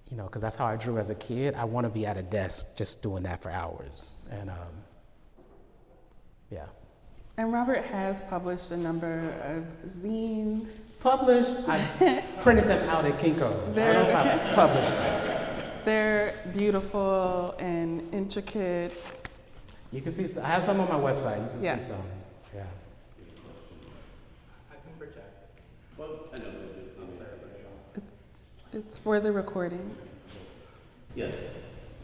Speaker 2: because that's how I drew as a kid. I want to be at a desk just doing that for hours. And yeah.
Speaker 1: And Robert has published a number of zines.
Speaker 2: Published? I printed them out at Kinko's. I don't know if I published them.
Speaker 1: They're beautiful and intricate.
Speaker 2: You can see, I have some on my website. You can see some. Yeah.
Speaker 5: I can project.
Speaker 3: Well, I know.
Speaker 1: It's for the recording.
Speaker 3: Yes.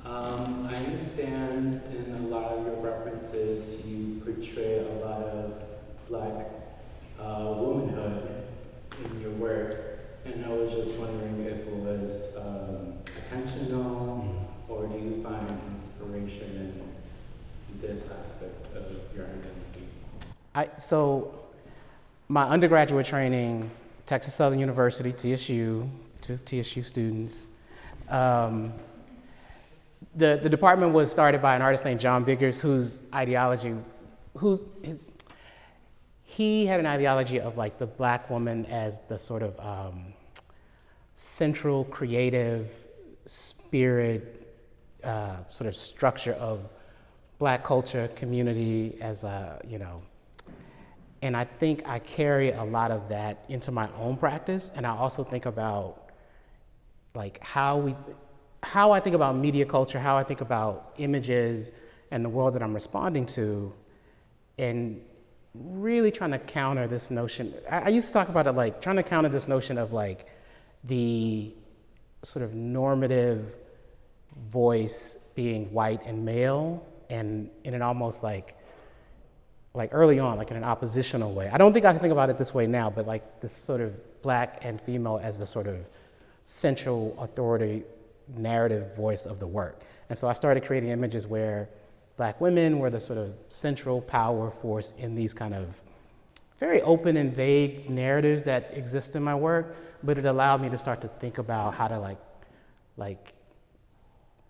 Speaker 6: I understand in a lot of your references you portray a lot of Black womanhood in your work, and I was just wondering if it was intentional, or do you find inspiration in this aspect of your identity?
Speaker 2: So my undergraduate training, Texas Southern University, TSU, to TSU students. The department was started by an artist named John Biggers, he had an ideology of like the Black woman as the sort of central creative spirit sort of structure of Black culture, community, as a, and I think I carry a lot of that into my own practice. And I also think about like how I think about media culture, how I think about images and the world that I'm responding to, and really trying to counter this notion. I used to talk about it like trying to counter this notion of like the sort of normative voice being white and male, and in an almost like early on, like in an oppositional way. I don't think I think about it this way now, but like this sort of Black and female as the sort of central authority narrative voice of the work. And so I started creating images where Black women were the sort of central power force in these kind of very open and vague narratives that exist in my work, but it allowed me to start to think about how to like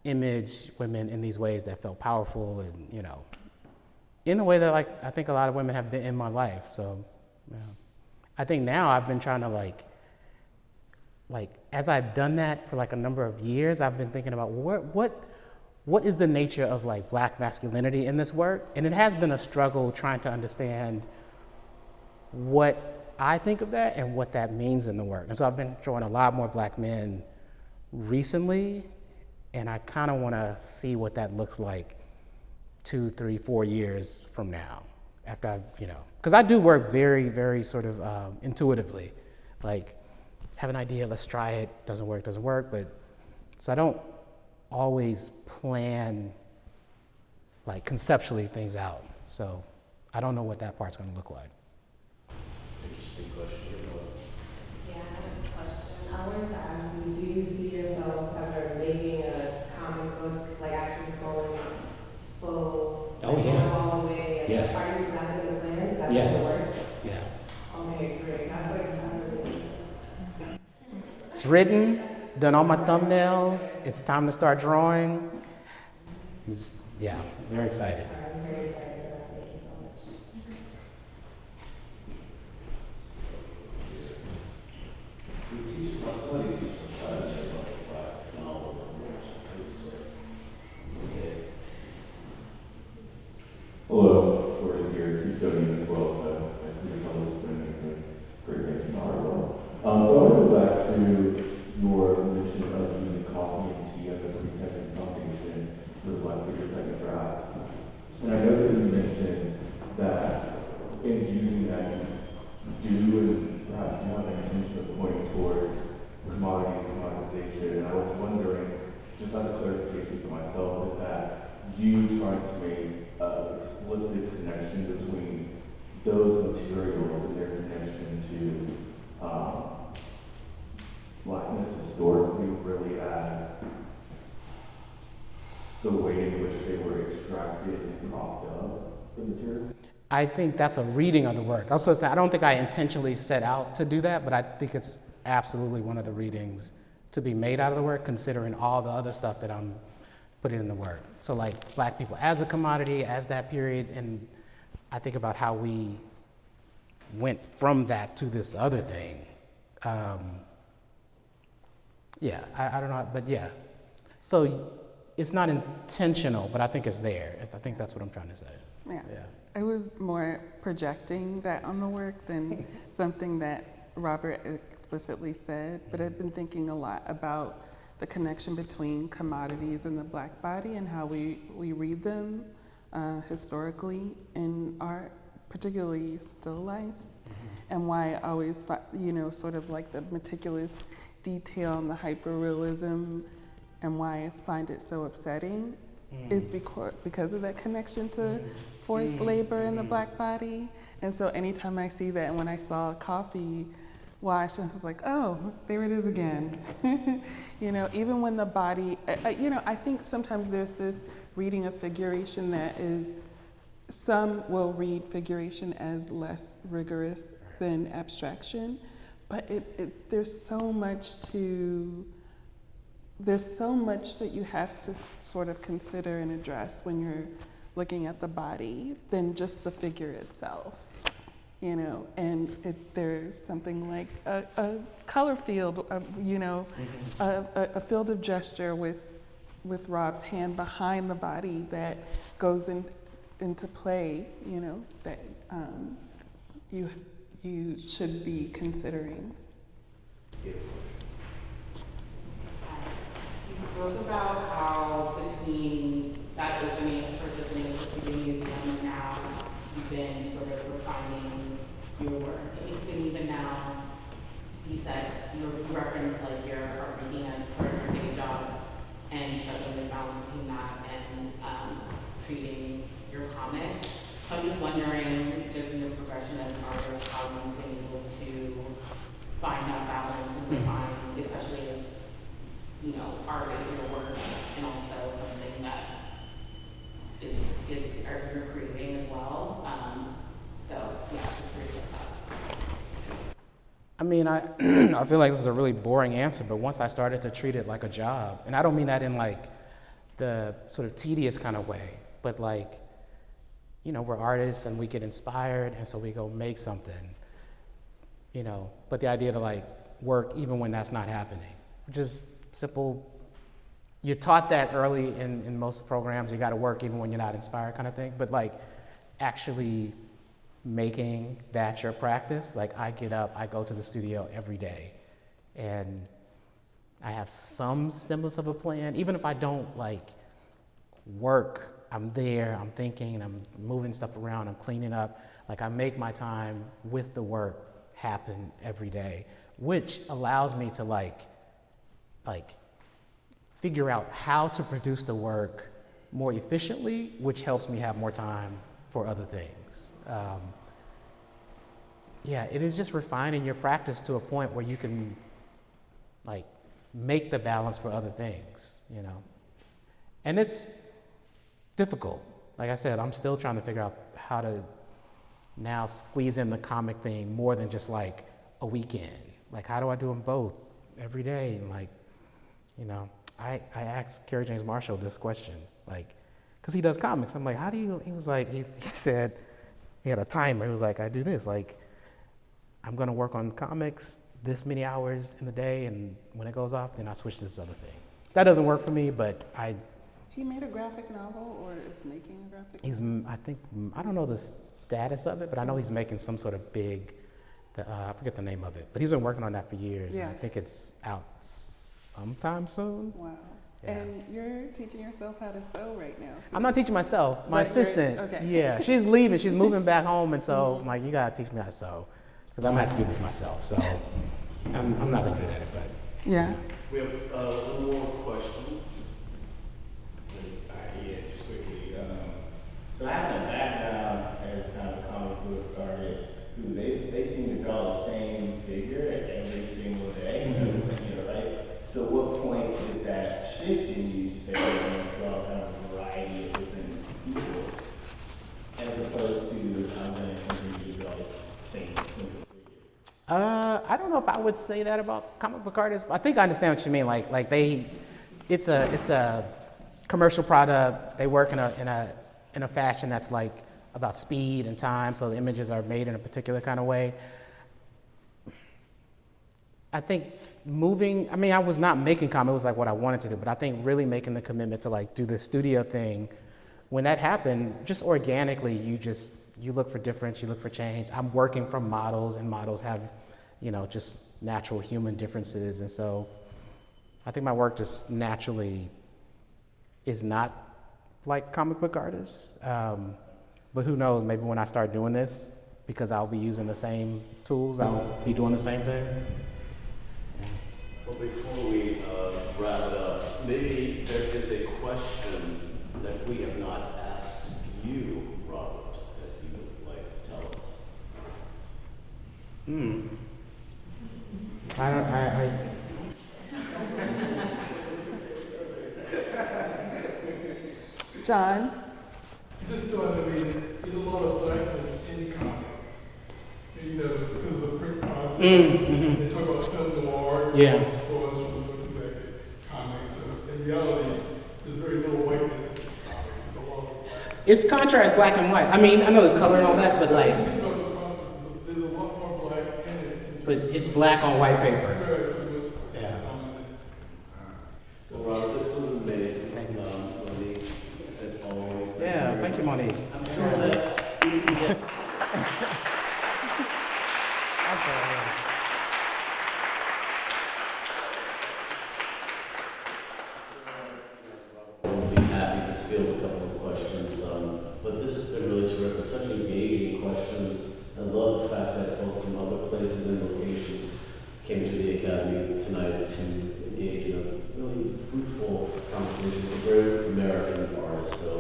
Speaker 2: image women in these ways that felt powerful and, you know, in a way that like I think a lot of women have been in my life. So yeah. I think now I've been trying to like as I've done that for like a number of years, I've been thinking about what is the nature of like Black masculinity in this work? And it has been a struggle trying to understand what I think of that and what that means in the work. And so I've been drawing a lot more Black men recently, and I kind of want to see what that looks like 2, 3, 4 years from now, after I've, you know, because I do work very, very sort of intuitively, like have an idea, let's try it, doesn't work, but so I don't always plan like conceptually things out. So I don't know what that part's going to look like.
Speaker 3: Interesting question.
Speaker 7: Yeah, I have a question. I wanted to ask you, do you see yourself ever making a comic book, like actually going full,
Speaker 2: Oh, yeah.
Speaker 7: all the way? And
Speaker 2: Yes.
Speaker 7: Are you that's in the plans? That's
Speaker 2: Yes.
Speaker 7: in the works?
Speaker 2: Yeah.
Speaker 7: Okay, great. That's like really
Speaker 2: It's written, done all my thumbnails. It's time to start drawing. Yeah, very excited.
Speaker 7: I'm very excited about it. Thank you so much.
Speaker 3: We teach, somebody teach some class here about the Black novel. Okay. Hello, we're here, Keith Timmons as well, so nice to meet you, listening, great things in Harlem. So I want to go back to your mention of using coffee and tea as a pretext and foundation for the Black figures that you draft. And I know that you mentioned that in using that, you do and perhaps you have an intention of pointing towards commodity and commoditization. And I was wondering, just as a clarification for myself, is that you trying to make an explicit connection between those materials and their connection to Blackness historically, really as the way in which they were extracted and propped up, the material?
Speaker 2: I think that's a reading of the work. I also say I don't think I intentionally set out to do that, but I think it's absolutely one of the readings to be made out of the work, considering all the other stuff that I'm putting in the work. So like Black people as a commodity, as that period, and I think about how we went from that to this other thing. Yeah, I don't know, but yeah. So it's not intentional, but I think it's there. I think that's what I'm trying to say.
Speaker 1: Yeah.
Speaker 2: Yeah.
Speaker 1: I was more projecting that on the work than something that Robert explicitly said, but I've been thinking a lot about the connection between commodities and the Black body and how we read them historically in art, particularly still lifes, and why I always, sort of like the meticulous detail and the hyperrealism, and why I find it so upsetting is because of that connection to forced labor in the Black body. And so anytime I see that, and when I saw coffee wash, I was like, oh, there it is again. Even when the body, I think sometimes there's this reading of figuration that is, some will read figuration as less rigorous than abstraction, but there's so much that you have to sort of consider and address when you're looking at the body than just the figure itself, and there's something like a color field of, a field of gesture with Rob's hand behind the body that goes into play, that you should be considering.
Speaker 8: You spoke about how between that opening, the first opening of the Studio Museum, and now you've been sort of refining your work. And even now, you said, you referenced like your art making as sort of your day job and struggling with balancing that and creating your comics. So I'm just wondering, just in your progression as an artist, how you've been able to find that balance and refine, especially as art is your work and also something that is you're creating as well. So yeah, just curious about that.
Speaker 2: I mean, I I feel like this is a really boring answer, but once I started to treat it like a job, and I don't mean that in like the sort of tedious kind of way, but like, you know, we're artists and we get inspired, and so we go make something, you know, but the idea to like work even when that's not happening, which is simple. You're taught that early in most programs, you gotta work even when you're not inspired kind of thing, but like actually making that your practice, like I get up, I go to the studio every day, and I have some semblance of a plan. Even if I don't like work, I'm there, I'm thinking, I'm moving stuff around, I'm cleaning up. Like I make my time with the work happen every day, which allows me to like figure out how to produce the work more efficiently, which helps me have more time for other things. Yeah, it is just refining your practice to a point where you can like make the balance for other things, you know. And it's difficult. Like I said, I'm still trying to figure out how to now squeeze in the comic thing more than just like a weekend. Like how do I do them both every day? And like, you know, I asked Kerry James Marshall this question, like, cause he does comics. I'm like, how do you, he was like, he said, he had a timer. He was like, I do this, like, I'm gonna work on comics this many hours in the day, and when it goes off, then I switch to this other thing. That doesn't work for me, but
Speaker 1: He made a graphic novel, or is making a graphic
Speaker 2: he's,
Speaker 1: novel?
Speaker 2: I think, I don't know the status of it, but I know he's making some sort of big, I forget the name of it, but he's been working on that for years.
Speaker 1: Yeah.
Speaker 2: And I think it's out sometime soon.
Speaker 1: Wow.
Speaker 2: Yeah.
Speaker 1: And you're teaching yourself how to sew right now, too.
Speaker 2: I'm not teaching myself. My
Speaker 1: But you're-
Speaker 2: assistant,
Speaker 1: okay.
Speaker 2: yeah, she's leaving. She's moving back home, and so I'm like, you gotta teach me how to sew, because I'm gonna have to do this myself. So I'm not that good at it, but
Speaker 1: Yeah.
Speaker 3: We have one more question.
Speaker 9: Yeah, just quickly. So I have a background as kind of a comic book artist who they seem to draw the same figure every single day.
Speaker 2: Mhm.
Speaker 9: You know, right? So at what point did that shift in you to say, I want to draw kind of a variety of different people, as opposed to I'm going to continue to draw the same simple figure?
Speaker 2: I don't know if I would say that about comic book artists, but I think I understand what you mean. Like it's a commercial product. They work in a fashion that's like about speed and time, so the images are made in a particular kind of way. I think moving, I mean, I was not making comics, it was like what I wanted to do, but I think really making the commitment to like do the studio thing, when that happened, just organically, you look for difference, you look for change. I'm working from models, and models have, you know, just natural human differences, and so I think my work just naturally is not like comic book artists, but who knows, maybe when I start doing this, because I'll be using the same tools, I'll be doing the same thing.
Speaker 3: Well, before we wrap it up, maybe there is a question that we have not asked you, Robert, that you would like to tell us.
Speaker 1: John?
Speaker 10: Just thought, I mean, there's a lot of blackness in comics. You know, because of the print process. They talk about film noir.
Speaker 2: Yeah.
Speaker 10: Of course, from looking back at comics. In reality, there's very little whiteness in comics. There's a lot of black.
Speaker 2: It's contrast black and white. I mean, I know there's color and all that, but
Speaker 10: If
Speaker 2: like,
Speaker 10: you think about the process, there's a lot more black in it.
Speaker 2: but it's black on white paper.
Speaker 10: Right, for the most part.
Speaker 2: Yeah.
Speaker 3: Well, Robert, this was amazing. Monique, as always.
Speaker 2: Yeah, thank you, Monique.
Speaker 3: I'm sure that you can get We'll be happy to field a couple of questions, but this has been really terrific. Such engaging questions. I love the fact that folk from other places and locations came to the Academy tonight to engage in a really fruitful conversation with a very American artist. So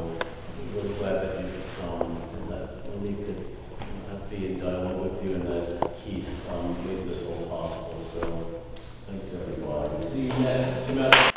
Speaker 3: I'm really glad that you could come and that Monique could be in dialogue with you, and that Keith made this all possible. So thanks everybody. See you next semester.